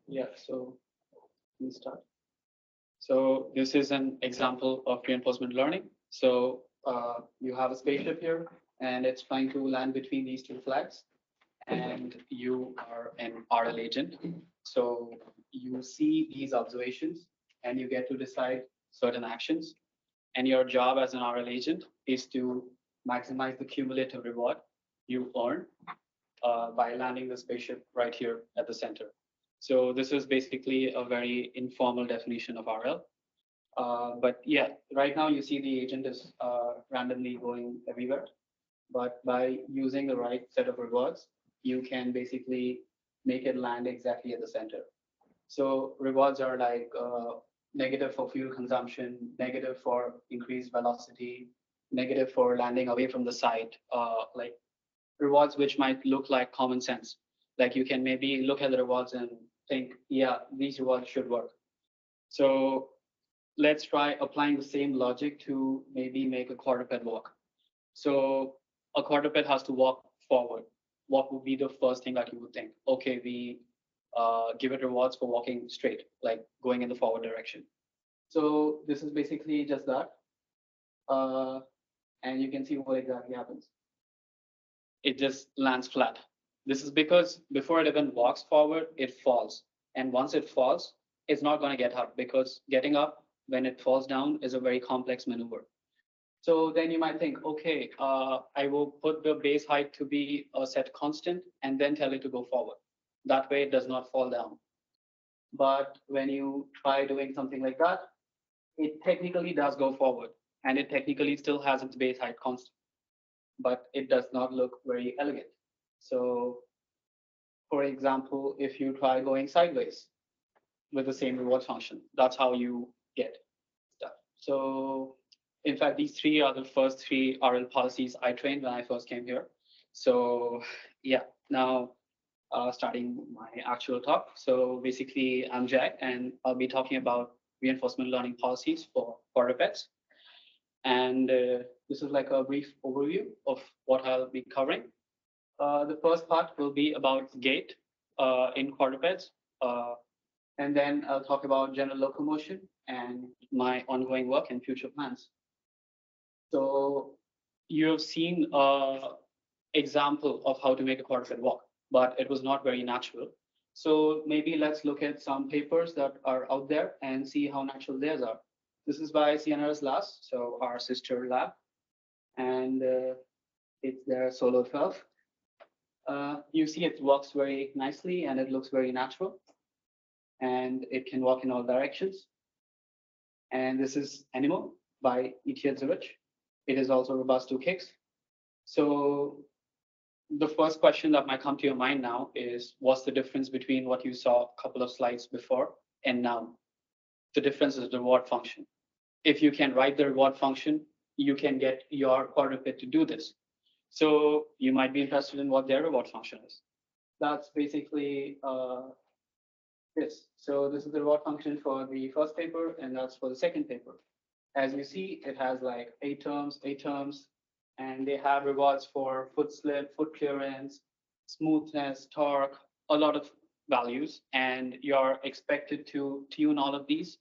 Yeah, so we start. So this is an example of reinforcement learning. So you have a spaceship here, and it's trying to land between these two flags, and you are an RL agent. So you see these observations, and you get to decide certain actions. And your job as an RL agent is to maximize the cumulative reward you earn by landing the spaceship right here at the center. So this is basically a very informal definition of RL. But yeah, right now you see the agent is randomly going everywhere. But by using the right set of rewards, you can basically make it land exactly at the center. So rewards are like negative for fuel consumption, negative for increased velocity, negative for landing away from the site, like rewards which might look like common sense. Like you can maybe look at the rewards and think, yeah, these rewards should work. So let's try applying the same logic to maybe make a quadruped walk. So a quadruped has to walk forward. What would be the first thing that you would think? Okay, we give it rewards for walking straight, like going in the forward direction. So this is basically just that. And you can see what exactly happens. It just lands flat. This is because before it even walks forward, it falls. And once it falls, it's not going to get up because getting up when it falls down is a very complex maneuver. So then you might think, okay, I will put the base height to be a set constant and then tell it to go forward. That way it does not fall down. But when you try doing something like that, it technically does go forward and it technically still has its base height constant, but it does not look very elegant. So for example, if you try going sideways with the same reward function, that's how you get stuff. So in fact, these three are the first three RL policies I trained when I first came here. So yeah, now starting my actual talk. So basically, I'm Jack, and I'll be talking about reinforcement learning policies for quadrupeds. And this is like a brief overview of what I'll be covering. The first part will be about gait in quadrupeds. And then I'll talk about general locomotion and my ongoing work and future plans. So you have seen an example of how to make a quadruped walk, but it was not very natural. So maybe let's look at some papers that are out there and see how natural theirs are. This is by CNRS labs, so our sister lab, and it's their solo 12. You see it works very nicely and it looks very natural, and it can walk in all directions. And this is Animal by ETH Zurich. It is also robust to kicks. So the first question that might come to your mind now is, what's the difference between what you saw a couple of slides before and now? The difference is the reward function. If you can write the reward function, you can get your quadruped to do this. So you might be interested in what their reward function is. That's basically this. So this is the reward function for the first paper, and that's for the second paper. As you see, it has like 8 terms, and they have rewards for foot slip, foot clearance, smoothness, torque, a lot of values, and you're expected to tune all of these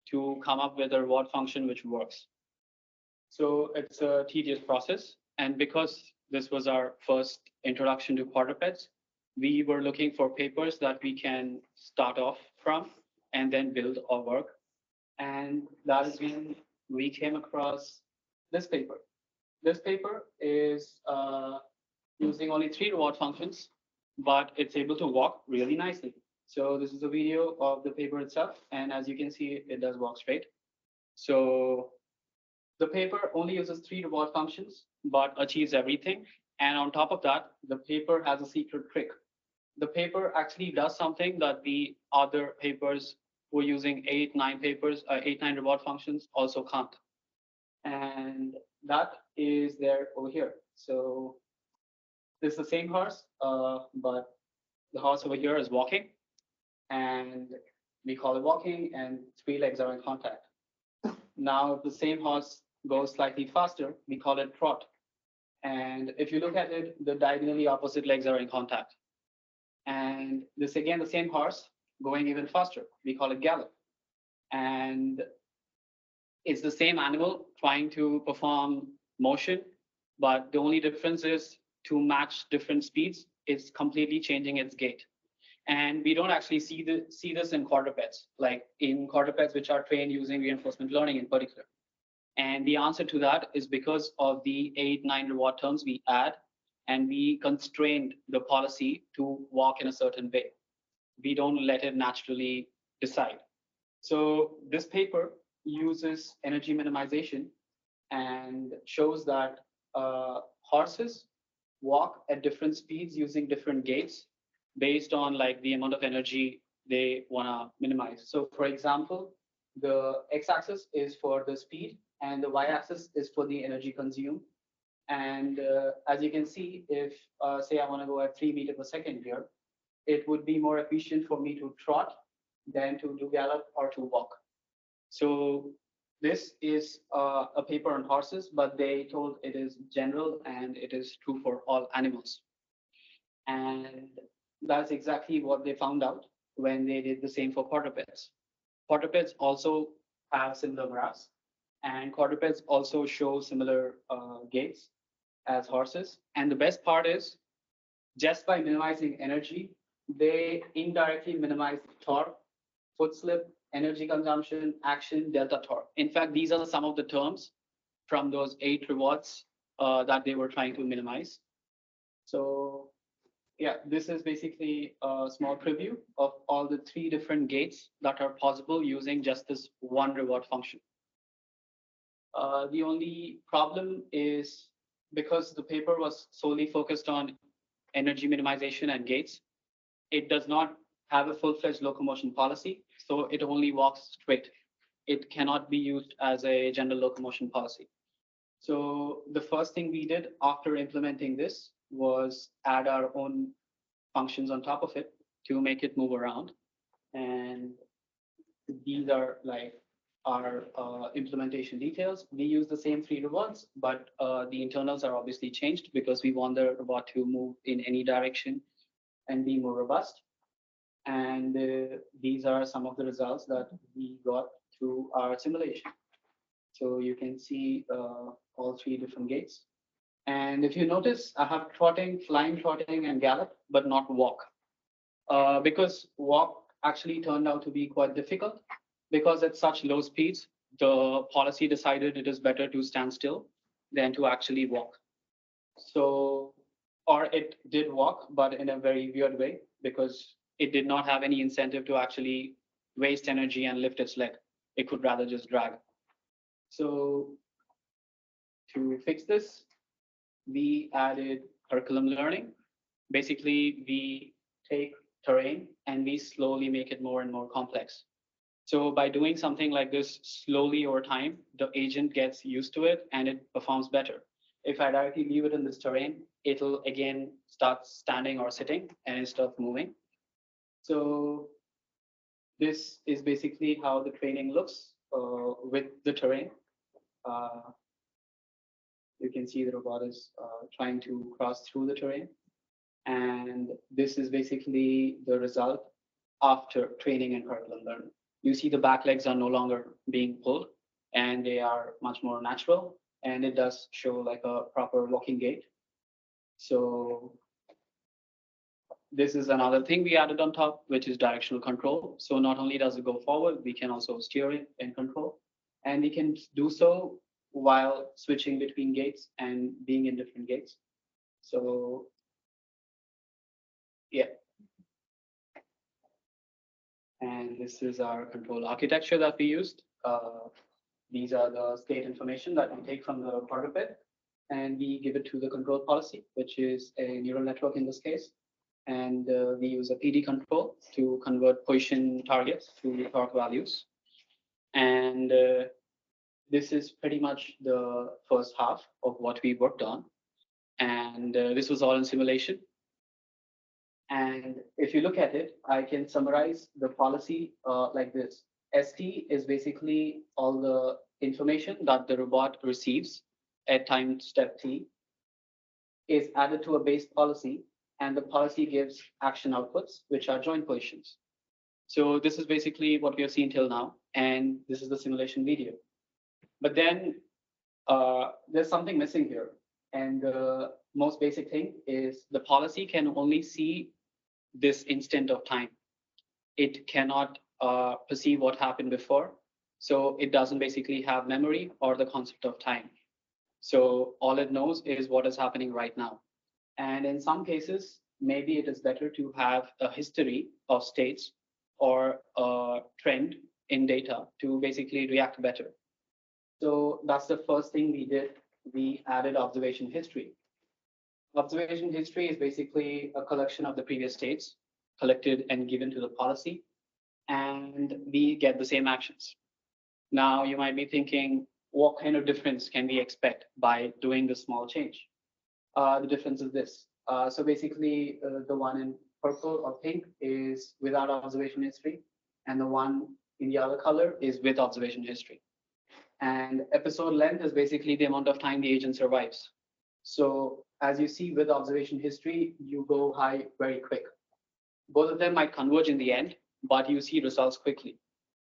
to come up with a reward function which works. So it's a tedious process, and because this was our first introduction to quadrupeds, we were looking for papers that we can start off from and then build our work. And that is when we came across this paper. This paper is using only 3 reward functions, but it's able to walk really nicely. So this is a video of the paper itself, and as you can see, it does walk straight. So the paper only uses 3 reward functions, but achieves everything. And on top of that, the paper has a secret trick. The paper actually does something that the other papers who are using 8, 9 reward functions also can't. And that is there over here. So this is the same horse, but the horse over here is walking, and we call it walking, and 3 legs are in contact. Now, if the same horse goes slightly faster, we call it trot. And if you look at it, the diagonally opposite legs are in contact. And this again, the same horse going even faster. We call it gallop. And it's the same animal trying to perform motion, but the only difference is to match different speeds, it's completely changing its gait. And we don't actually see this in quadrupeds, like in quadrupeds which are trained using reinforcement learning in particular. And the answer to that is because of the 8-9 reward terms we add, and we constrained the policy to walk in a certain way. We don't let it naturally decide. So this paper uses energy minimization and shows that horses walk at different speeds using different gaits based on like the amount of energy they want to minimize. So for example, the x-axis is for the speed and the y-axis is for the energy consumed. And as you can see, if say I want to go at 3 meters per second here, it would be more efficient for me to trot than to do gallop or to walk. So this is a paper on horses, but they told it is general and it is true for all animals. And that's exactly what they found out when they did the same for quadrupeds. Quadrupeds also have similar graphs, and quadrupeds also show similar gaits as horses. And the best part is, just by minimizing energy, they indirectly minimize torque, foot slip, energy consumption, action, delta torque. In fact, these are some of the terms from those 8 rewards that they were trying to minimize. So yeah, this is basically a small preview of all the 3 different gaits that are possible using just this one reward function. The only problem is because the paper was solely focused on energy minimization and gaits, it does not have a full-fledged locomotion policy, so it only walks straight. It cannot be used as a general locomotion policy. So the first thing we did after implementing this was add our own functions on top of it to make it move around. And these are like our implementation details. We use the same 3 rewards, but the internals are obviously changed because we want the robot to move in any direction and be more robust. And these are some of the results that we got through our simulation. So you can see all 3 different gaits. And if you notice, I have trotting, flying trotting, and gallop, but not walk. Because walk actually turned out to be quite difficult because at such low speeds, the policy decided it is better to stand still than to actually walk. So, or it did walk, but in a very weird way because it did not have any incentive to actually waste energy and lift its leg. It could rather just drag. So to fix this, we added curriculum learning. Basically, we take terrain and we slowly make it more and more complex. So by doing something like this slowly over time, the agent gets used to it and it performs better. If I directly leave it in this terrain, it'll again start standing or sitting and instead of moving. So this is basically how the training looks with the terrain. You can see the robot is trying to cross through the terrain. And this is basically the result after training and curriculum learning. You see the back legs are no longer being pulled and they are much more natural. And it does show like a proper walking gait. So this is another thing we added on top, which is directional control. So not only does it go forward, we can also steer it and control. And we can do so while switching between gaits and being in different gaits. So yeah. And this is our control architecture that we used. These are the state information that we take from the quadruped, and we give it to the control policy, which is a neural network in this case. And we use a PD control to convert position targets to torque values. And this is pretty much the first half of what we worked on. And this was all in simulation. And if you look at it, I can summarize the policy like this. ST is basically all the information that the robot receives at time step T is added to a base policy and the policy gives action outputs, which are joint positions. So this is basically what we have seen till now, and this is the simulation video. But then there's something missing here. And the most basic thing is the policy can only see this instant of time. It cannot perceive what happened before. So it doesn't basically have memory or the concept of time. So all it knows is what is happening right now. And in some cases, maybe it is better to have a history of states or a trend in data to basically react better. So that's the first thing we did. We added observation history. Observation history is basically a collection of the previous states collected and given to the policy, and we get the same actions. Now you might be thinking, what kind of difference can we expect by doing this small change? The difference is this. So basically, the one in purple or pink is without observation history, and the one in the other color is with observation history. And episode length is basically the amount of time the agent survives. So as you see with observation history, you go high very quick. Both of them might converge in the end, but you see results quickly.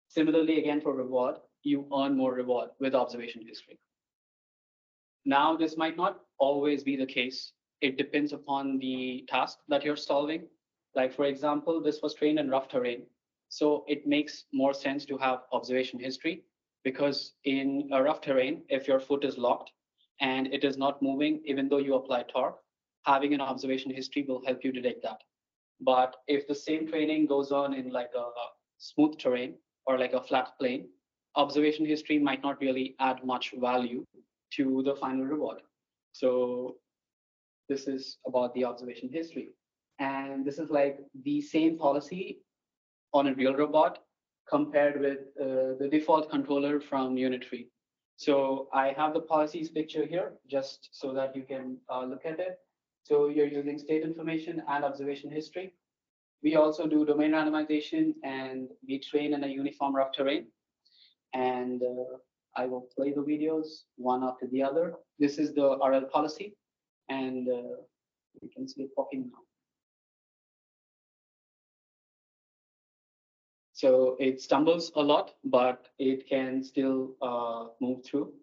Similarly, again, for reward, you earn more reward with observation history. Now, this might not always be the case. It depends upon the task that you're solving. Like, for example, this was trained in rough terrain. So it makes more sense to have observation history, because in a rough terrain, if your foot is locked and it is not moving, even though you apply torque, having an observation history will help you detect that. But if the same training goes on in like a smooth terrain or like a flat plane, observation history might not really add much value to the final reward. So this is about the observation history. And this is like the same policy on a real robot compared with the default controller from Unitree. So I have the policies picture here just so that you can look at it. So you're using state information and observation history. We also do domain randomization, and we train in a uniform rough terrain. And I will play the videos one after the other. This is the RL policy, and you can see it popping now. So it stumbles a lot, but it can still move through.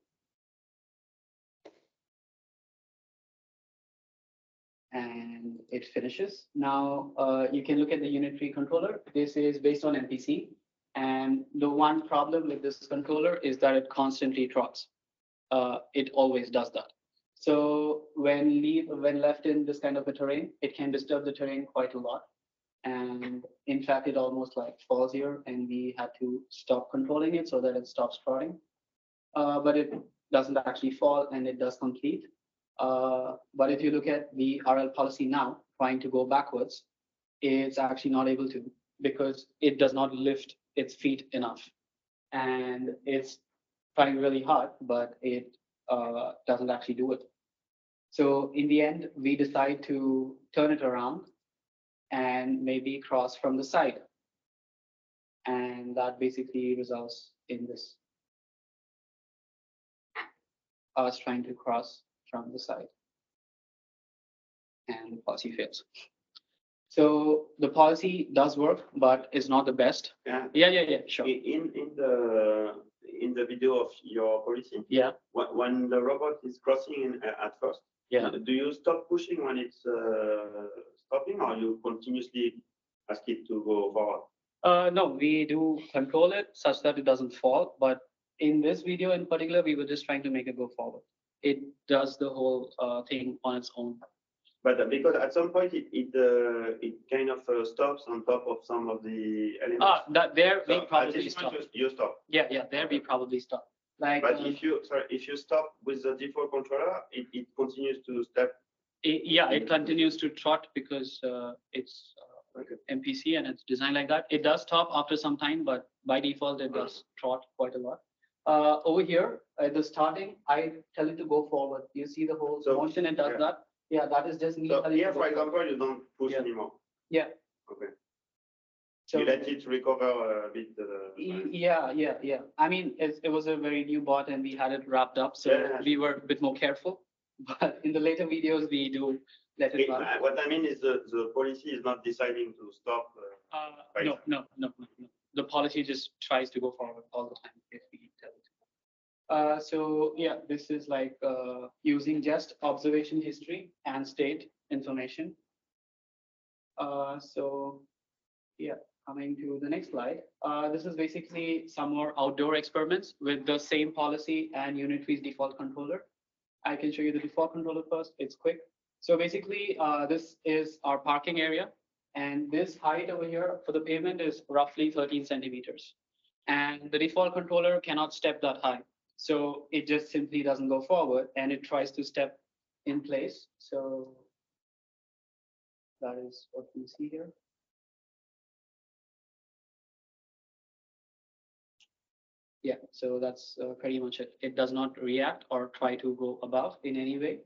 And it finishes. Now you can look at the Unitree controller. This is based on MPC. And the one problem with this controller is that it constantly trots. It always does that. So when left in this kind of a terrain, it can disturb the terrain quite a lot. And in fact, it almost like falls here, and we had to stop controlling it so that it stops trotting. But it doesn't actually fall, and it does complete. But if you look at the RL policy now, trying to go backwards, it's actually not able to, because it does not lift its feet enough. And it's trying really hard, but it doesn't actually do it. So in the end, we decide to turn it around and maybe cross from the side. And that basically results in this. Us trying to cross from the side. And the policy fails. So the policy does work, but is not the best. Yeah, sure. In the video of your policy, yeah, when the robot is crossing at first, yeah, do you stop pushing when it's stopping, or you continuously ask it to go forward? No, we do control it such that it doesn't fall. But in this video in particular, we were just trying to make it go forward. It does the whole thing on its own. But because at some point it kind of stops on top of some of the elements. There so we probably stop. You stop. Yeah, there we probably stop. Like, but if you stop with the default controller, it continues to step. It continues to trot because it's MPC and it's designed like that. It does stop after some time, but by default it does trot quite a lot. Over here at the starting, I tell it to go forward. You see the whole motion it does that. Yeah, that is just me. So here, for example, you don't push anymore. Yeah. Okay. So you let it recover a bit. Yeah. I mean, it was a very new bot, and we had it wrapped up, so we were a bit more careful. But in the later videos, we do let it run. What I mean is the policy is not deciding to stop. No. The policy just tries to go forward all the time if we tell it. So yeah, this is like using just observation history and state information. So yeah, coming to the next slide. This is basically some more outdoor experiments with the same policy and Unity's default controller. I can show you the default controller first. It's quick. So basically, this is our parking area. And this height over here for the pavement is roughly 13 centimeters. And the default controller cannot step that high. So it just simply doesn't go forward and it tries to step in place. So that is what we see here. Yeah, so that's pretty much it. It does not react or try to go above in any way.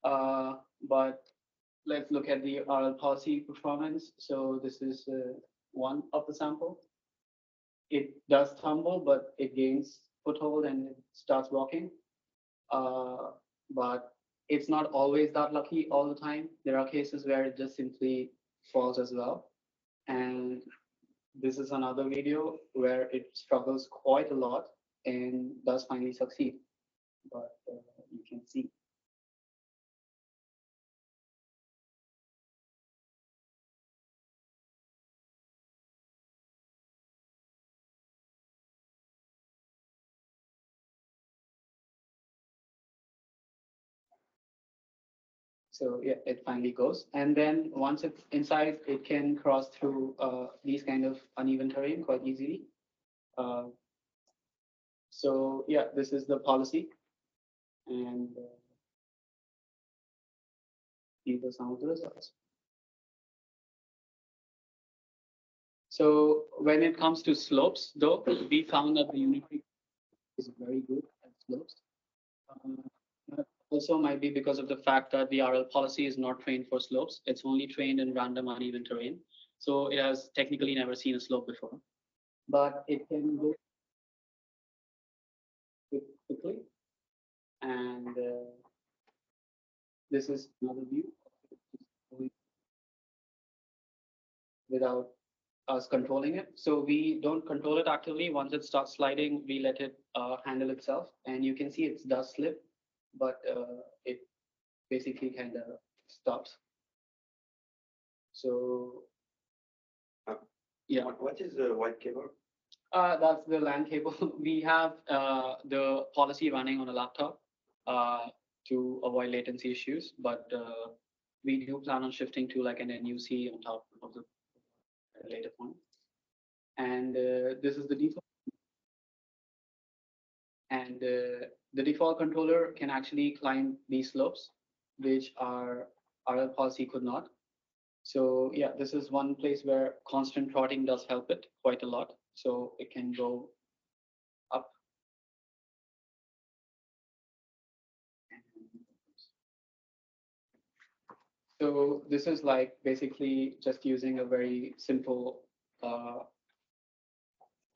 But let's look at the RL policy performance. So this is one of the sample. It does tumble, but it gains foothold and it starts walking. But it's not always that lucky all the time. There are cases where it just simply falls as well. And this is another video where it struggles quite a lot and does finally succeed. But you can see. So yeah, it finally goes. And then once it's inside, it can cross through these kind of uneven terrain quite easily. So yeah, this is the policy. And these are some of the results. So when it comes to slopes, though, we found that the Unity is very good at slopes. That also might be because of the fact that the RL policy is not trained for slopes. It's only trained in random uneven terrain. So it has technically never seen a slope before. But it can go quickly. And this is another view without us controlling it. So we don't control it actively. Once it starts sliding, we let it handle itself. And you can see it does slip, but it basically kind of stops. So yeah. What is the white cable? That's the LAN cable. We have the policy running on a laptop to avoid latency issues, but we do plan on shifting to like an NUC on top of the later point. And this is the default. And the default controller can actually climb these slopes, which our RL policy could not. So yeah, this is one place where constant trotting does help it quite a lot. So it can go up. So this is like basically just using a very simple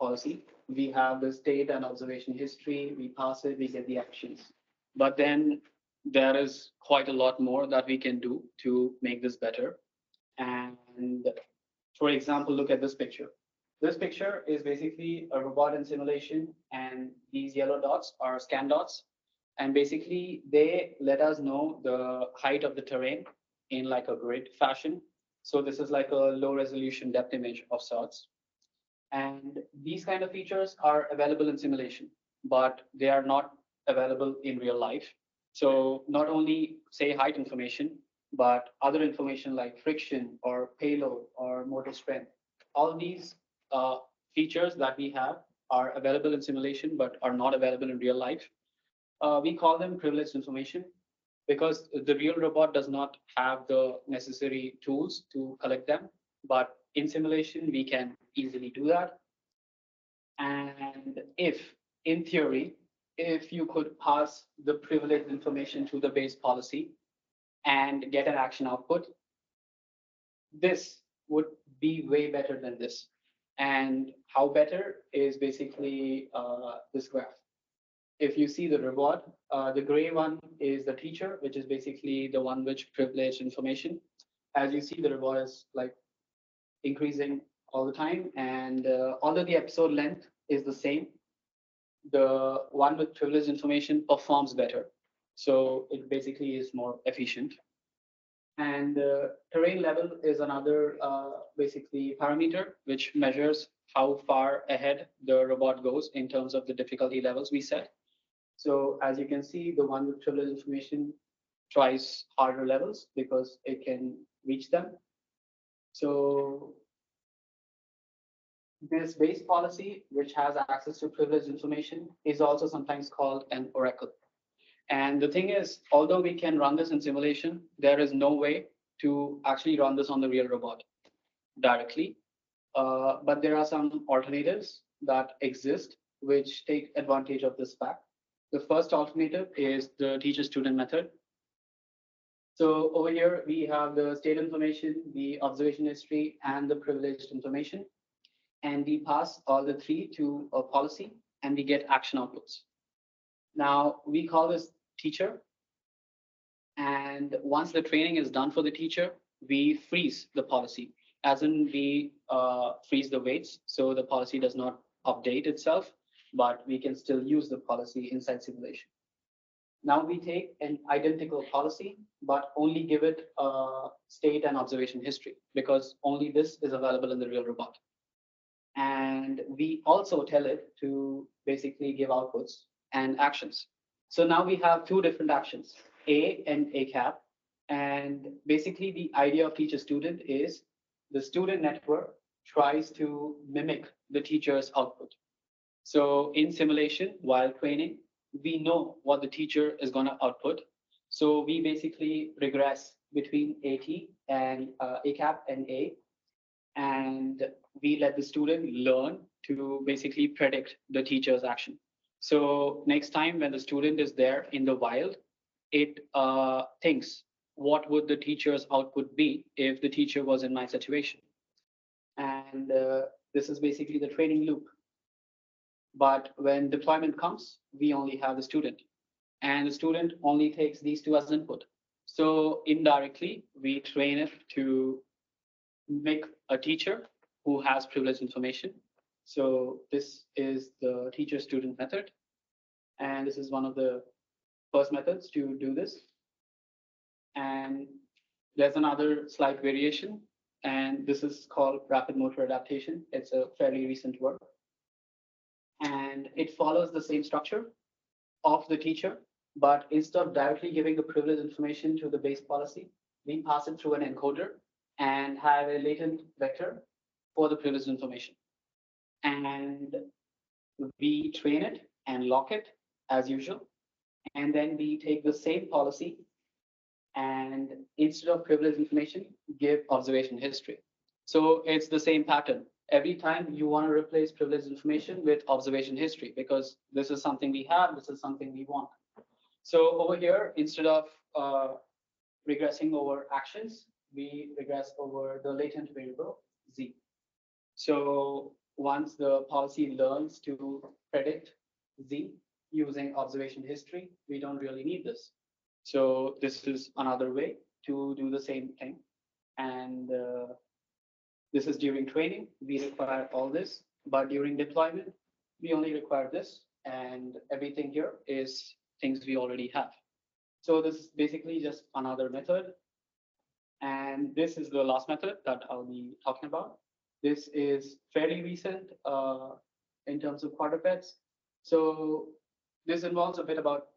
policy. We have the state and observation history, we pass it, we get the actions. But then there is quite a lot more that we can do to make this better. And for example, look at this picture. This picture is basically a robot in simulation, and these yellow dots are scan dots. And basically, they let us know the height of the terrain in like a grid fashion. So this is like a low resolution depth image of sorts. And these kind of features are available in simulation, but they are not available in real life. So not only say height information, but other information like friction or payload or motor strength. All these features that we have are available in simulation, but are not available in real life. We call them privileged information because the real robot does not have the necessary tools to collect them. But in simulation, we can easily do that. And if, in theory, if you could pass the privileged information to the base policy and get an action output, this would be way better than this. And how better is basically this graph. if you see the reward, the gray one is the teacher, which is basically the one which privileged information. As you see, the reward is like increasing all the time. And although the episode length is the same, the one with privileged information performs better. So it basically is more efficient. And terrain level is another basically parameter which measures how far ahead the robot goes in terms of the difficulty levels we set. So as you can see, the one with privileged information tries harder levels because it can reach them. So this base policy, which has access to privileged information, is also sometimes called an oracle. And the thing is, although we can run this in simulation, there is no way to actually run this on the real robot directly. But there are some alternatives that exist which take advantage of this fact. The first alternative is the teacher-student method. So over here, we have the state information, the observation history, and the privileged information. And we pass all the three to a policy, and we get action outputs. Now, we call this teacher. And once the training is done for the teacher, we freeze the policy, as in we freeze the weights, so the policy does not update itself, but we can still use the policy inside simulation. Now we take an identical policy, but only give it a state and observation history, because only this is available in the real robot. And we also tell it to basically give outputs and actions. So now we have two different actions, A and A cap. And basically the idea of teacher student is the student network tries to mimic the teacher's output. So in simulation, while training, we know what the teacher is going to output. So we basically regress between AT and A cap and A. And we let the student learn to basically predict the teacher's action. So next time when the student is there in the wild, it thinks, what would the teacher's output be if the teacher was in my situation? And this is basically the training loop. But when deployment comes, we only have the student. And the student only takes these two as input. So indirectly, we train it to make a teacher who has privileged information. So this is the teacher-student method. And this is one of the first methods to do this. And there's another slight variation, and this is called rapid motor adaptation. It's a fairly recent work. And it follows the same structure of the teacher, but instead of directly giving the privileged information to the base policy, we pass it through an encoder and have a latent vector for the privileged information. And we train it and lock it as usual. And then we take the same policy and instead of privileged information, give observation history. So it's the same pattern. Every time you want to replace privileged information with observation history, because this is something we have, this is something we want. So over here, instead of regressing over actions, we regress over the latent variable Z. So once the policy learns to predict Z using observation history, we don't really need this. So this is another way to do the same thing. And this is during training, we require all this, but during deployment, we only require this, and everything here is things we already have. So this is basically just another method. And this is the last method that I'll be talking about. This is fairly recent in terms of quadrupeds. So this involves a bit about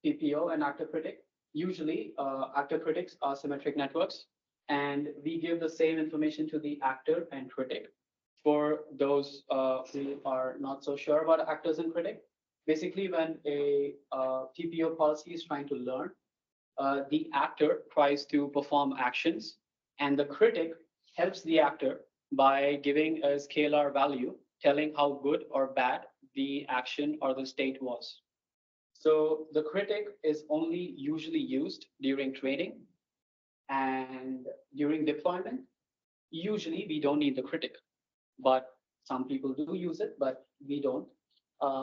PPO and actor critic. Usually, actor critics are symmetric networks, and we give the same information to the actor and critic. For those who are not so sure about actors and critic, basically when a TPO policy is trying to learn, the actor tries to perform actions, and the critic helps the actor by giving a scalar value, telling how good or bad the action or the state was. So the critic is only usually used during training, and during deployment, usually we don't need the critic, but some people do use it, but we don't.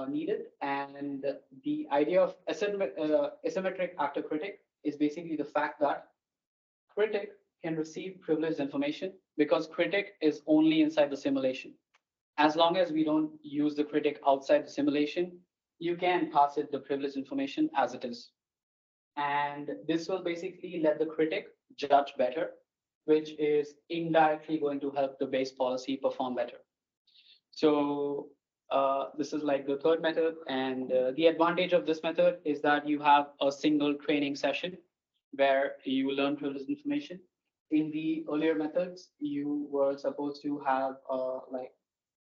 needed. And the idea of asymmetric actor critic is basically the fact that critic can receive privileged information because critic is only inside the simulation. As long as we don't use the critic outside the simulation, you can pass it the privileged information as it is. And this will basically let the critic judge better, which is indirectly going to help the base policy perform better. So this is like the third method. And the advantage of this method is that you have a single training session where you learn privileged information. In the earlier methods, you were supposed to have like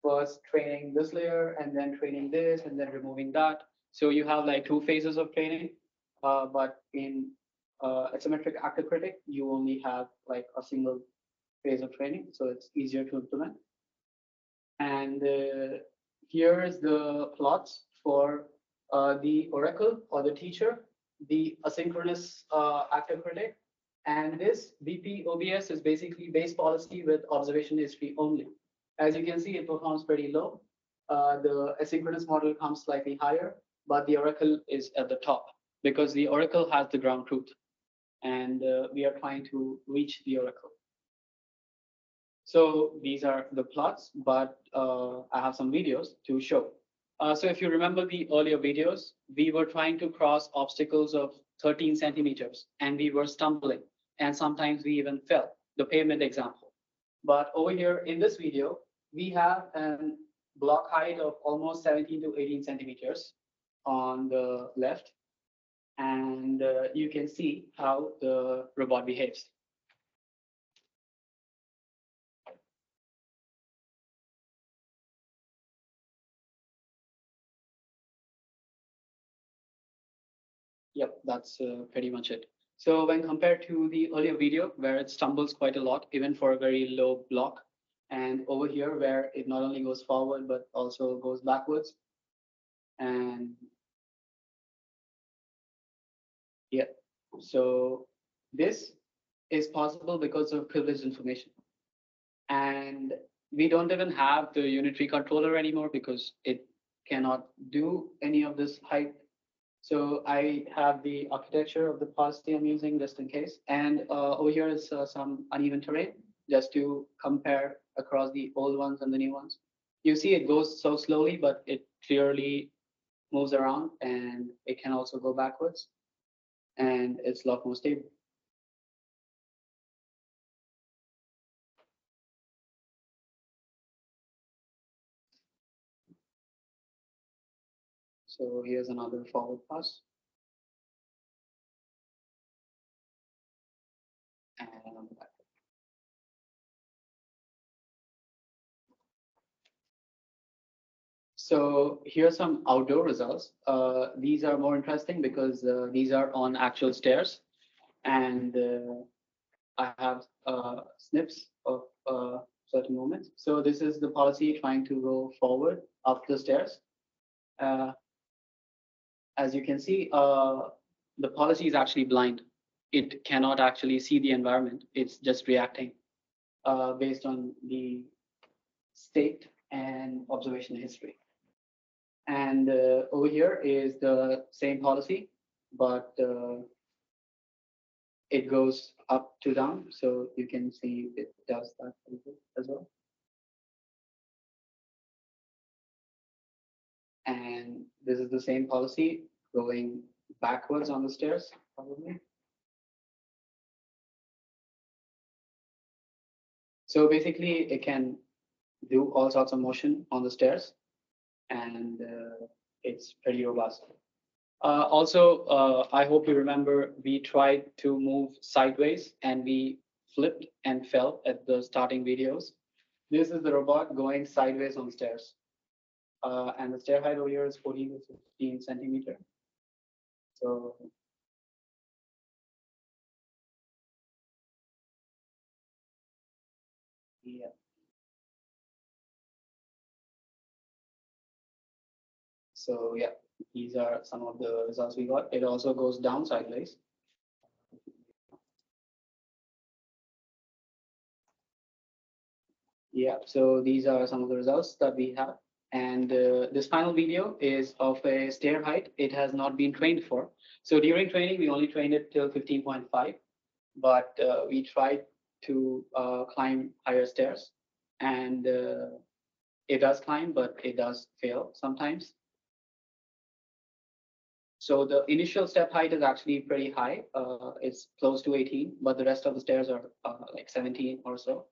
first training this layer and then training this and then removing that. So you have like two phases of training. But in asymmetric actor critic, you only have like a single phase of training. So it's easier to implement. And here is the plots for the oracle or the teacher, the asynchronous actor critic. And this BP OBS is basically base policy with observation history only. As you can see, it performs pretty low. The asynchronous model comes slightly higher, but the oracle is at the top because the oracle has the ground truth. And we are trying to reach the oracle. So these are the plots, but I have some videos to show. So if you remember the earlier videos, we were trying to cross obstacles of 13 centimeters and we were stumbling and sometimes we even fell, the pavement example. But over here in this video, we have a block height of almost 17 to 18 centimeters on the left. And you can see how the robot behaves. Yep, that's pretty much it. So when compared to the earlier video where it stumbles quite a lot, even for a very low block, and over here where it not only goes forward, but also goes backwards. And yeah, so this is possible because of privileged information. And we don't even have the unitary controller anymore because it cannot do any of this height. So I have the architecture of the policy I'm using just in case. And over here is some uneven terrain just to compare across the old ones and the new ones. You see it goes so slowly, but it clearly moves around and it can also go backwards and it's a lot more stable. So here's another forward pass. And back. So here's some outdoor results. These are more interesting because these are on actual stairs. And I have snips of certain moments. So this is the policy trying to go forward up the stairs. As you can see, the policy is actually blind. It cannot actually see the environment. It's just reacting based on the state and observation history. And over here is the same policy, but it goes up to down. So you can see it does that as well. And this is the same policy going backwards on the stairs, probably. So basically, it can do all sorts of motion on the stairs, and it's pretty robust. Also, I hope you remember we tried to move sideways and we flipped and fell at the starting videos. This is the robot going sideways on stairs. And the stair height over here is 14 to 15 centimeter. So yeah. So yeah, these are some of the results we got. It also goes down sideways. Yeah, so these are some of the results that we have. And this final video is of a stair height. It has not been trained for. So during training, we only trained it till 15.5, but we tried to climb higher stairs, and it does climb, but it does fail sometimes. So the initial step height is actually pretty high. It's close to 18, but the rest of the stairs are like 17 or so.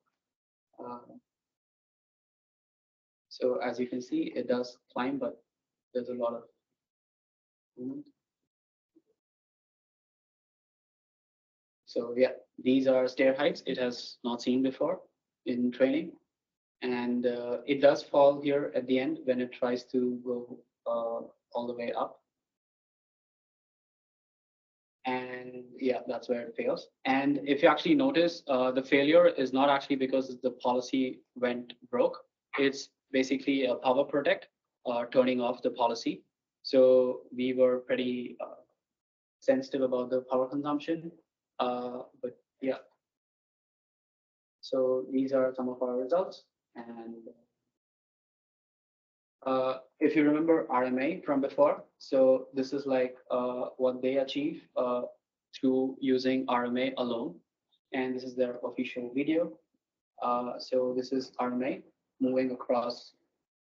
So as you can see, it does climb, but there's a lot of movement. So yeah, these are stair heights it has not seen before in training. And it does fall here at the end when it tries to go all the way up. And yeah, that's where it fails. And if you actually notice, the failure is not actually because the policy went broke. It's basically a power protect turning off the policy. So we were pretty sensitive about the power consumption. But yeah, so these are some of our results. And if you remember RMA from before, so this is like what they achieve through using RMA alone. And this is their official video. So this is RMA moving across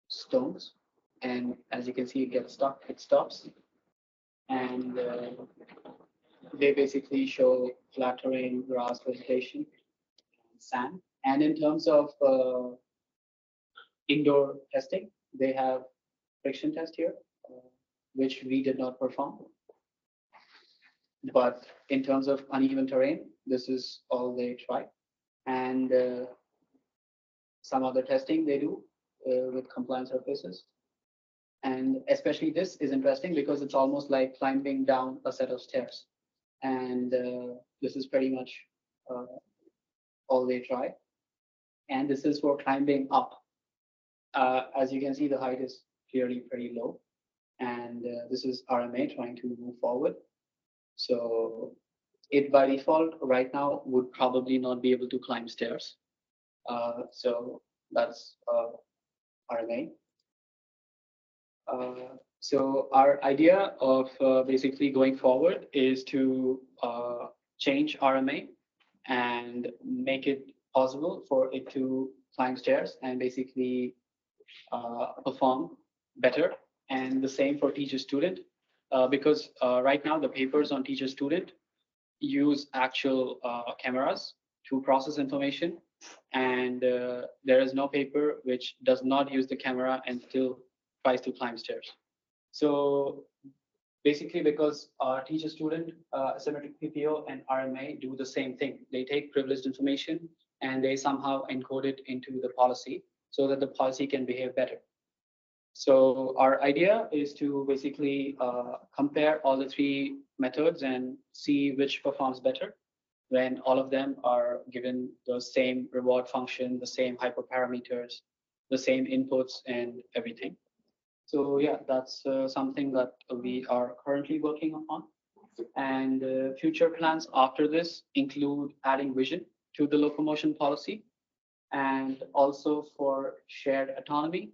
stones. And as you can see, it gets stuck, it stops. And they basically show flat terrain, grass, vegetation, sand. And in terms of indoor testing, they have friction test here, which we did not perform. But in terms of uneven terrain, this is all they try. And some other testing they do with compliant surfaces. And especially this is interesting because it's almost like climbing down a set of stairs. And this is pretty much all they try. And this is for climbing up. As you can see, the height is clearly pretty low. And this is RMA trying to move forward. So it by default right now would probably not be able to climb stairs. So that's RMA. So our idea of basically going forward is to change RMA and make it possible for it to climb stairs and basically perform better. And the same for teacher student, because right now the papers on teacher student use actual cameras to process information, and there is no paper which does not use the camera and still tries to climb stairs. So basically, because teacher student, asymmetric PPO and RMA do the same thing. They take privileged information and they somehow encode it into the policy so that the policy can behave better. So our idea is to basically compare all the three methods and see which performs better when all of them are given the same reward function, the same hyperparameters, the same inputs and everything. So yeah, that's something that we are currently working on. And future plans after this include adding vision to the locomotion policy and also for shared autonomy.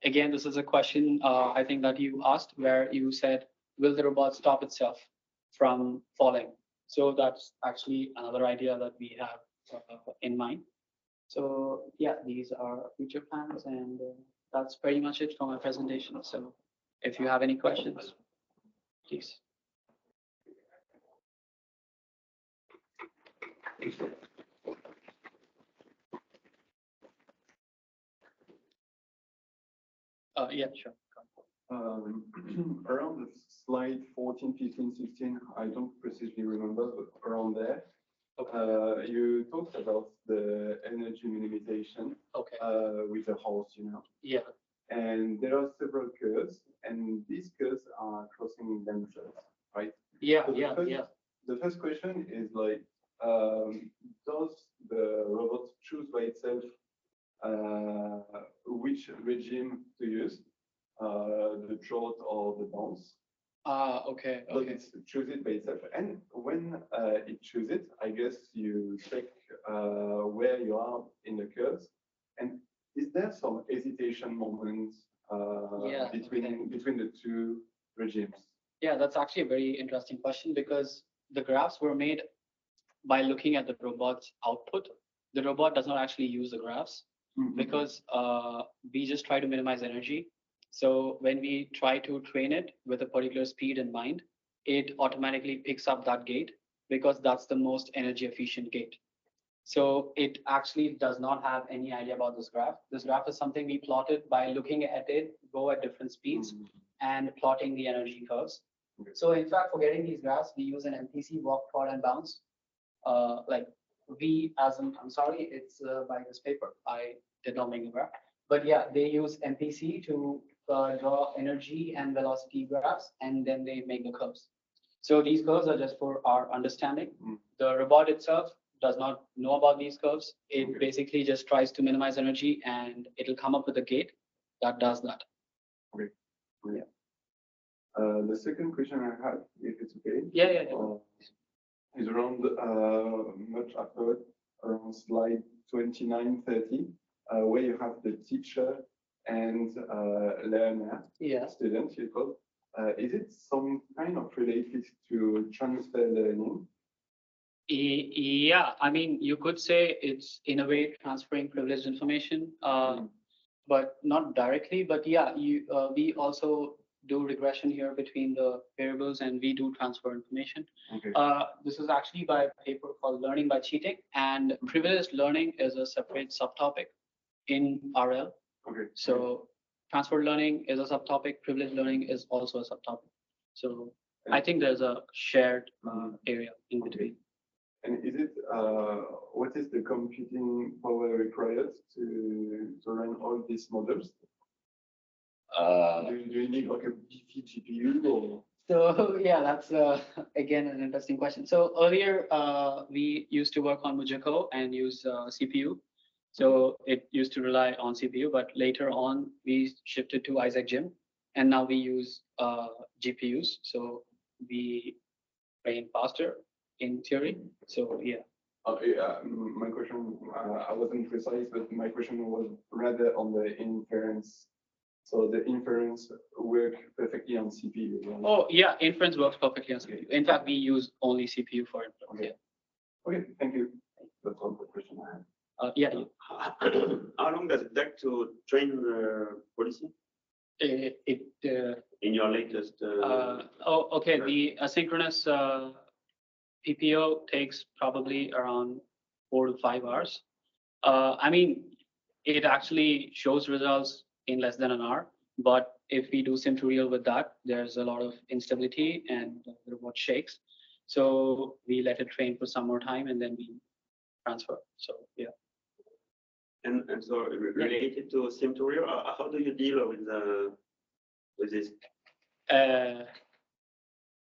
Again, this is a question I think that you asked where you said, will the robot stop itself from falling? So that's actually another idea that we have in mind. So yeah, these are future plans, and that's pretty much it for my presentation. So if you have any questions, please. Yeah, sure. Around the slide 14, 15, 16, I don't precisely remember, but around there, you talked about the energy minimization Okay. with the horse, you know. Yeah. And there are several curves, and these curves are crossing themselves, right? Yeah, So the first question is like, does the robot choose by itself which regime to use, the trot or the bounce? Okay. Does it choose it by itself? And when it chooses it, I guess you check where you are in the curves. And Is there some hesitation moments between the two regimes? Yeah, that's actually a very interesting question because the graphs were made by looking at the robot's output. The robot does not actually use the graphs because we just try to minimize energy. So when we try to train it with a particular speed in mind, it automatically picks up that gate because that's the most energy efficient gate. So it actually does not have any idea about this graph. This graph is something we plotted by looking at it, go at different speeds and plotting the energy curves. So in fact, for getting these graphs, we use an MPC walk, trot, and bounce. Like I'm sorry, it's by this paper. I did not make a graph. But yeah, they use MPC to draw energy and velocity graphs, and then they make the curves. So these curves are just for our understanding. The robot itself does not know about these curves. It basically just tries to minimize energy, and it'll come up with a gate that does that. Okay. Yeah. The second question I had, if it's okay. Yeah. Is around much after around slide 29, 30, where you have the teacher and learner, student, you call. Is it some kind of related to transfer learning? Yeah, I mean, you could say it's in a way transferring privileged information, but not directly. But yeah, we also do regression here between the variables, and we do transfer information. Okay. This is actually by a paper called Learning by Cheating, and privileged learning is a separate subtopic in RL. Okay. So transfer learning is a subtopic, privileged learning is also a subtopic. So I think there's a shared area in between. And is it what is the computing power required to run all these models? Do you need like a beefy GPU or? So yeah, that's again an interesting question. So earlier we used to work on Mujiko and use CPU. So it used to rely on CPU, but later on we shifted to AIST Gym, and now we use GPUs. So we train faster in theory. So yeah. My question, I wasn't precise, but my question was rather on the inference. So the inference work perfectly on CPU. Right? Oh yeah, inference works perfectly on CPU. In fact, we use only CPU for inference. Okay. Okay, thank you. That's all the question I had. Yeah. How long does it take to train policy? In your latest. Okay. The asynchronous PPO takes probably around 4 to 5 hours. I mean, it actually shows results in less than an hour. But if we do sim to real with that, there's a lot of instability and the robot shakes. So we let it train for some more time and then we transfer. So yeah. And so related to sim to real, how do you deal with this?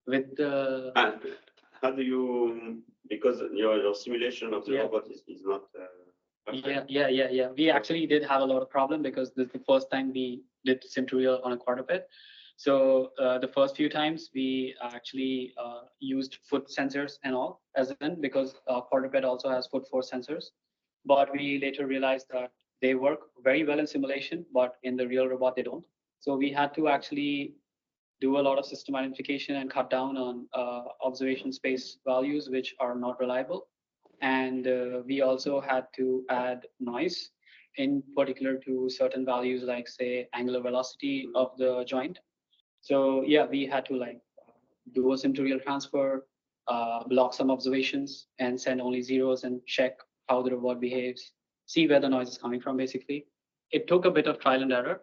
With the how do you, because your simulation of the robot is not perfect. Yeah. We actually did have a lot of problem because this is the first time we did sim to real on a quadruped. So the first few times we actually used foot sensors and all, as in because quadruped also has foot force sensors. But we later realized that they work very well in simulation, but in the real robot they don't. So we had to actually do a lot of system identification and cut down on observation space values, which are not reliable. And we also had to add noise, in particular to certain values like, say, angular velocity of the joint. So yeah, we had to like do a sim to real transfer, block some observations, and send only zeros and check how the robot behaves, see where the noise is coming from, basically. It took a bit of trial and error.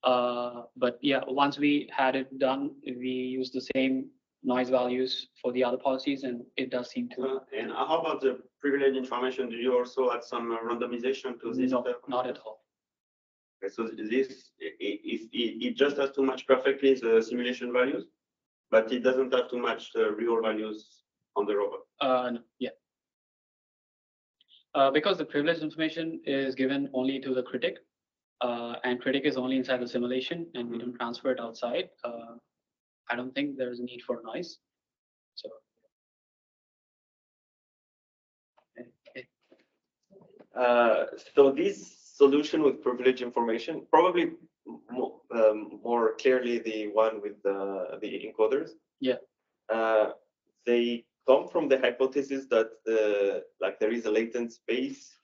But yeah, once we had it done, we used the same noise values for the other policies, and it does seem to. And how about the privileged information? Do you also add some randomization to this? No, not at all. Okay, so this, it just has to match perfectly the simulation values, but it doesn't have to match the real values on the robot. No, yeah. Because the privileged information is given only to the critic, and critic is only inside the simulation, and we don't transfer it outside. I don't think there's a need for noise. So. So this solution with privileged information, probably more clearly the one with the encoders. Yeah. They come from the hypothesis that like there is a latent space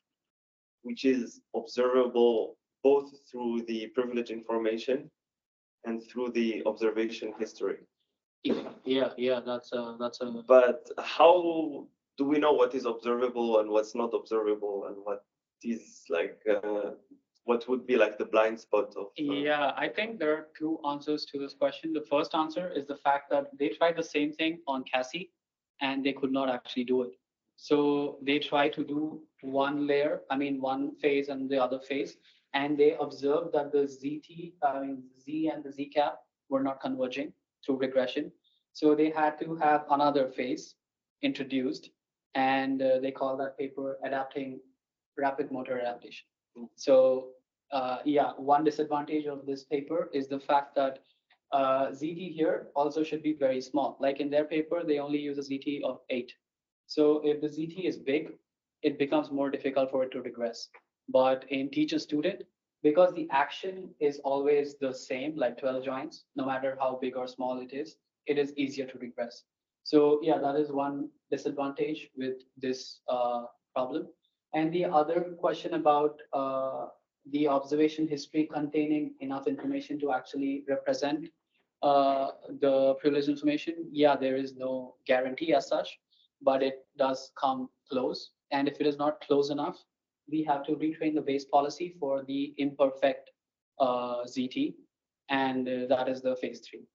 which is observable both through the privileged information and through the observation history. Yeah, that's a. But how do we know what is observable and what's not observable, and what is like what would be like the blind spot of? Yeah, I think there are two answers to this question. The first answer is the fact that they tried the same thing on Cassie, and they could not actually do it. So they try to do one layer, one phase and the other phase, and they observed that the Z and the Z cap were not converging through regression. So they had to have another phase introduced, and they call that paper adapting rapid motor adaptation. So yeah, one disadvantage of this paper is the fact that ZT here also should be very small. Like in their paper, they only use a ZT of 8. So if the ZT is big, it becomes more difficult for it to regress. But in teacher-student, because the action is always the same, like 12 joints, no matter how big or small it is easier to regress. So yeah, that is one disadvantage with this problem. And the other question about the observation history containing enough information to actually represent the privileged information, yeah, there is no guarantee as such, but it does come close. And if it is not close enough, we have to retrain the base policy for the imperfect ZT, and that is the phase 3.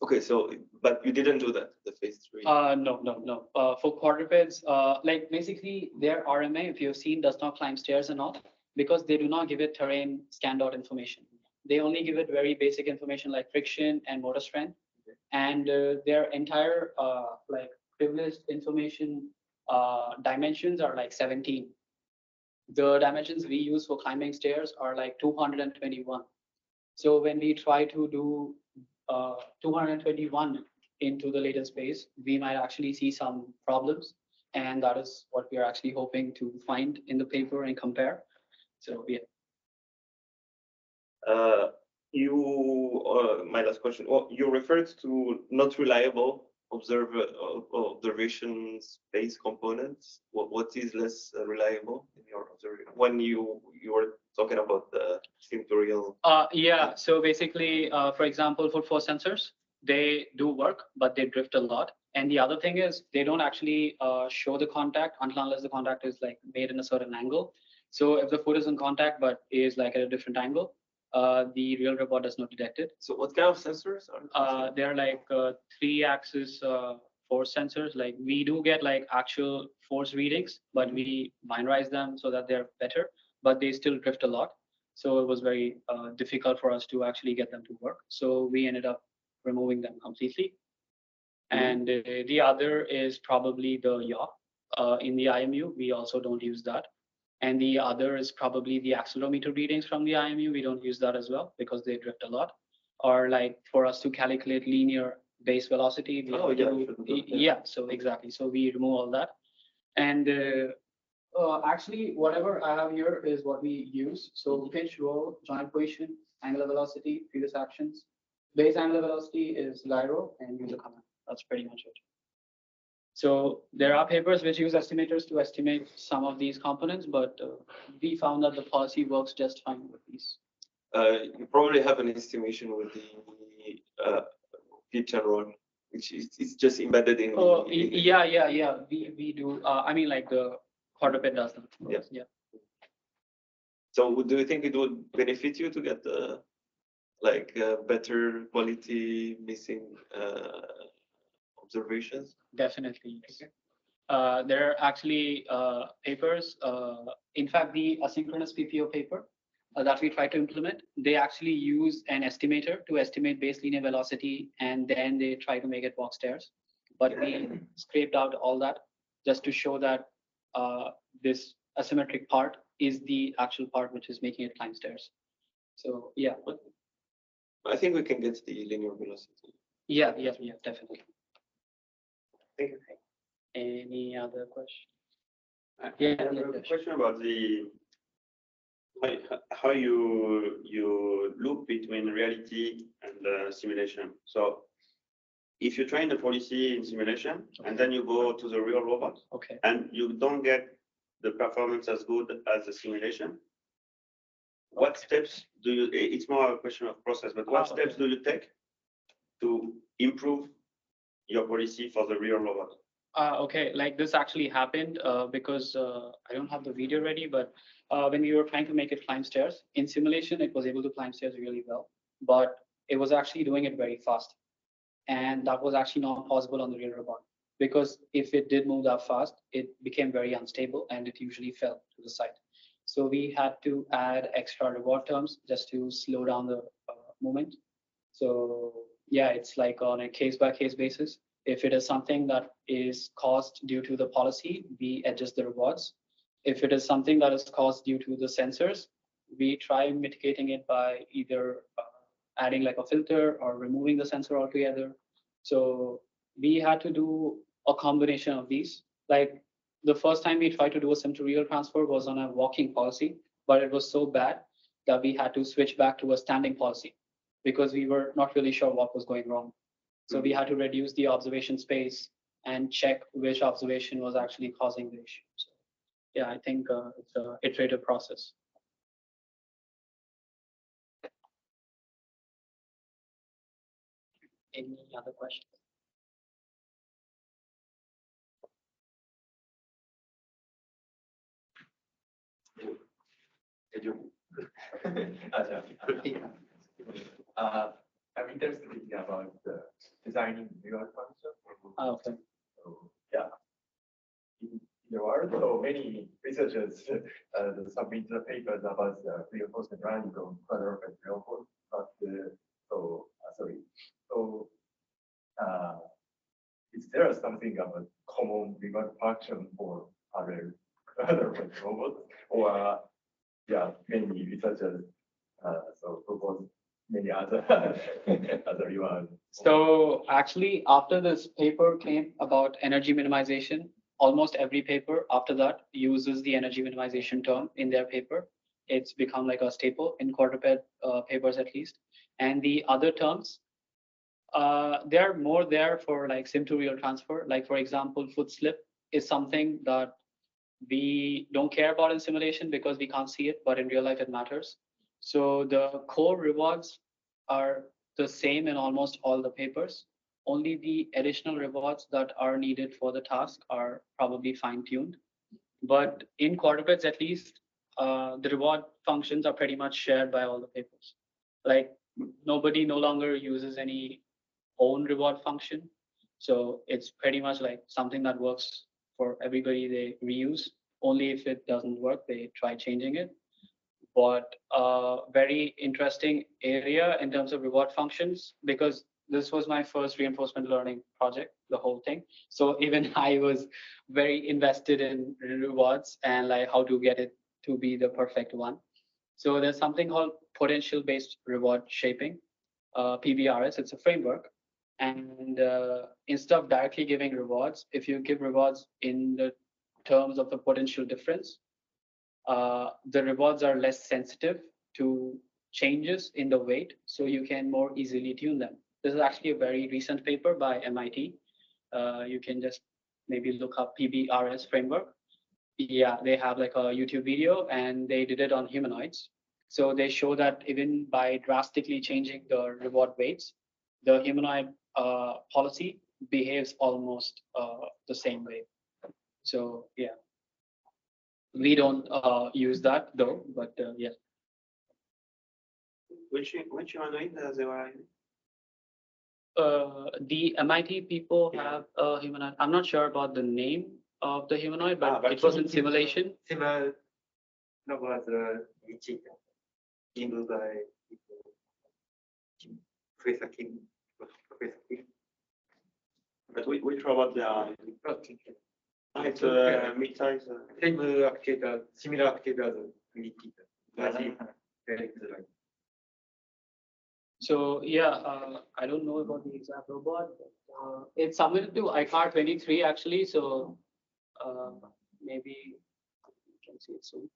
Okay, so but you didn't do that, the phase 3. No. For quadrupeds, like basically their RMA, if you've seen, does not climb stairs and all, because they do not give it terrain scan dot information. They only give it very basic information like friction and motor strength, and their entire like privileged information dimensions are like 17. The dimensions we use for climbing stairs are like 221. So when we try to do 221 into the latent space, we might actually see some problems. And that is what we are actually hoping to find in the paper and compare. So yeah. My last question. Well, you referred to not reliable observation space components. What is less reliable in your observation when you were talking about the symptorial? Yeah. So basically, for example, foot force sensors, they do work, but they drift a lot. And the other thing is they don't actually show the contact unless the contact is like made in a certain angle. So if the foot is in contact but is like at a different angle, the real report does not detect it. So what kind of sensors are? They're like 3-axis force sensors. Like we do get like actual force readings, but we binarize them so that they're better, but they still drift a lot. So it was very difficult for us to actually get them to work. So we ended up removing them completely. And the other is probably the yaw. In the IMU, we also don't use that. And the other is probably the accelerometer readings from the IMU. We don't use that as well because they drift a lot. Or like for us to calculate linear base velocity. Yeah, so exactly. So we remove all that. And actually, whatever I have here is what we use. So pinch, roll, joint position, angular velocity, previous actions. Base angular velocity is gyro and user command. That's pretty much it. So there are papers which use estimators to estimate some of these components, but we found that the policy works just fine with these. You probably have an estimation with the pitch and roll, which is it's just embedded in. Oh, yeah. We do. I mean, like the Quadruped does that. Yeah. So do you think it would benefit you to get better quality missing observations? Definitely. Okay. There are actually papers. In fact, the asynchronous PPO paper that we try to implement, they actually use an estimator to estimate base linear velocity, and then they try to make it walk stairs. But we scraped out all that just to show that this asymmetric part is the actual part which is making it climb stairs. So yeah. I think we can get the linear velocity. Yeah, definitely. Thank you. Any other question? Yeah, I have a question about how you loop between reality and simulation. So if you train the policy in simulation and then you go to the real robot, Okay. and you don't get the performance as good as the simulation, what steps do you? It's more a question of process, but what steps do you take to improve your policy for the real robot? Okay, like this actually happened because I don't have the video ready, but when we were trying to make it climb stairs in simulation, it was able to climb stairs really well, but it was actually doing it very fast. And that was actually not possible on the real robot because if it did move that fast, it became very unstable and it usually fell to the side. So we had to add extra reward terms just to slow down the movement. So yeah, it's like on a case by case basis. If it is something that is caused due to the policy, we adjust the rewards. If it is something that is caused due to the sensors, we try mitigating it by either adding like a filter or removing the sensor altogether. So we had to do a combination of these. Like the first time we tried to do a sim to real transfer was on a walking policy, but it was so bad that we had to switch back to a standing policy because we were not really sure what was going wrong. So we had to reduce the observation space and check which observation was actually causing the issue. So yeah, I think it's an iterative process. Any other questions? I'm interested about designing neural function. Okay. So, yeah. In the world, so many researchers submit the papers about the reinforcement learning on quadruped reinforcement, but is there something about common reward function for other robots, or yeah, many researchers propose many other other reward. So actually, after this paper came about energy minimization, almost every paper after that uses the energy minimization term in their paper. It's become like a staple in quadruped papers at least. And the other terms, they're more there for like sim to real transfer. Like for example, foot slip is something that we don't care about in simulation because we can't see it, but in real life it matters. So the core rewards are the same in almost all the papers. Only the additional rewards that are needed for the task are probably fine-tuned. But in quadrupeds, at least, the reward functions are pretty much shared by all the papers. Like nobody no longer uses any own reward function. So it's pretty much like something that works for everybody they reuse. Only if it doesn't work, they try changing it. But very interesting area in terms of reward functions, because this was my first reinforcement learning project, the whole thing. So even I was very invested in rewards and like how to get it to be the perfect one. So there's something called potential based reward shaping, PBRS. It's a framework. And instead of directly giving rewards, if you give rewards in the terms of the potential difference, the rewards are less sensitive to changes in the weight, so you can more easily tune them. This is actually a very recent paper by MIT. You can just maybe look up PBRS framework. Yeah, they have like a YouTube video and they did it on humanoids. So they show that even by drastically changing the reward weights, the humanoid policy behaves almost the same way. So yeah. We don't use that though, but yeah. Which humanoid they were? The MIT people have a humanoid. I'm not sure about the name of the humanoid, but it was in simulation. Similar was given by Professor Kim. But which robot they are? It's mid-size. Same actuator, similar actuator as Unity. So yeah, I don't know about the exact robot. But, it's submitted to ICAR 23 actually, so maybe you can see it soon.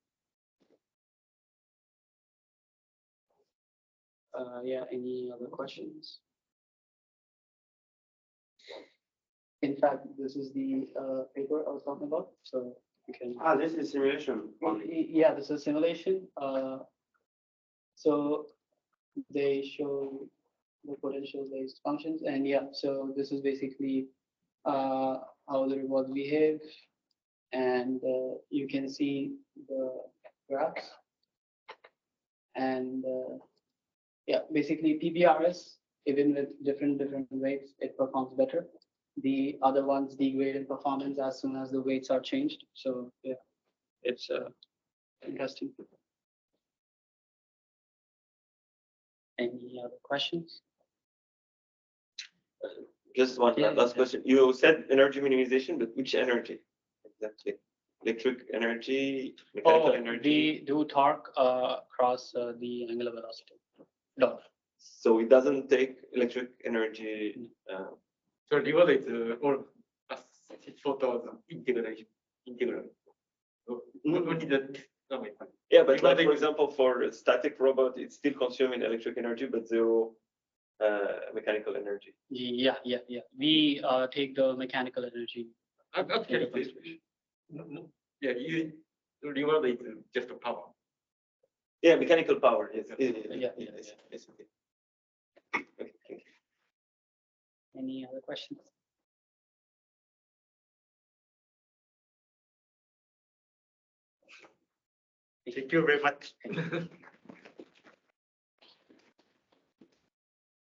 Yeah, any other questions? In fact, this is the paper I was talking about, so you can. This is simulation only. Yeah, this is simulation. So they show the potential-based functions, and yeah, so this is basically how the rewards behave, and you can see the graphs, and yeah, basically PPRS, even with different weights, it performs better. The other ones degrade in performance as soon as the weights are changed. So yeah, it's interesting. Any other questions? Just one Yeah, last yeah. question. You said energy minimization, but which energy exactly? Electric energy, mechanical energy. We do torque across the angular velocity. No. So it doesn't take electric energy. So reward is all sort of integral. So only the Yeah, but like for example, for a static robot, it's still consuming electric energy, but zero mechanical energy. Yeah. We take the mechanical energy. actually, yeah, you reward is just a power. Yeah, mechanical power. Yes. Yeah. Yes. Okay, thank you. Any other questions? Thank you very much.